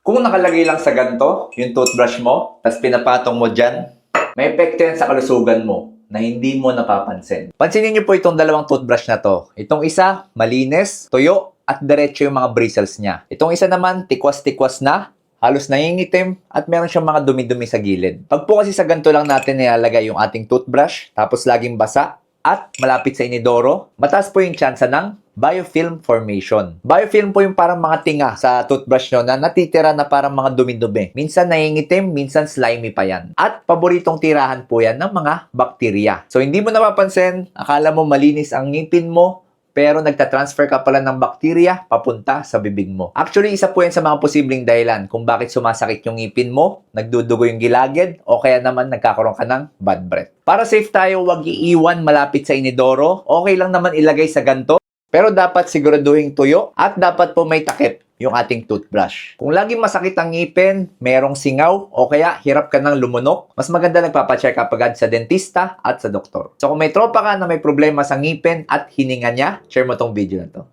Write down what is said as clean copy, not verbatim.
Kung nakalagay lang sa ganito, yung toothbrush mo, tapos pinapatong mo dyan, may epekto yan sa kalusugan mo na hindi mo napapansin. Pansinin niyo po itong dalawang toothbrush na to. Itong isa, malinis, tuyo, at diretso yung mga bristles niya. Itong isa naman, tikwas-tikwas na, halos nangingitim, at meron siyang mga dumi-dumi sa gilid. Pag po kasi sa ganito lang natin nilalagay yung ating toothbrush, tapos laging basa, at malapit sa inidoro, mataas po yung tsansa ng biofilm formation. Biofilm po yung parang mga tinga sa toothbrush nyo na natitira na parang mga dumi-dumi. Minsan nangingitim, minsan slimy pa yan. At paboritong tirahan po yan ng mga bakterya. So hindi mo napapansin, akala mo malinis ang ngipin mo, pero nagtatransfer ka pala ng bakterya papunta sa bibig mo. Actually, isa po yan sa mga posibleng dahilan kung bakit sumasakit yung ngipin mo, nagdudugo yung gilagid, o kaya naman nagkakaroon ka ng bad breath. Para safe tayo, huwag iiwan malapit sa inidoro. Okay lang naman ilagay sa ganto, pero dapat siguraduhin tuyo at dapat po may takip yung ating toothbrush. Kung laging masakit ang ngipin, merong singaw, o kaya hirap ka ng lumunok, mas maganda nagpapacheck up agad sa dentista at sa doktor. So kung may tropa ka na may problema sa ngipin at hininga niya, share mo tong video na to.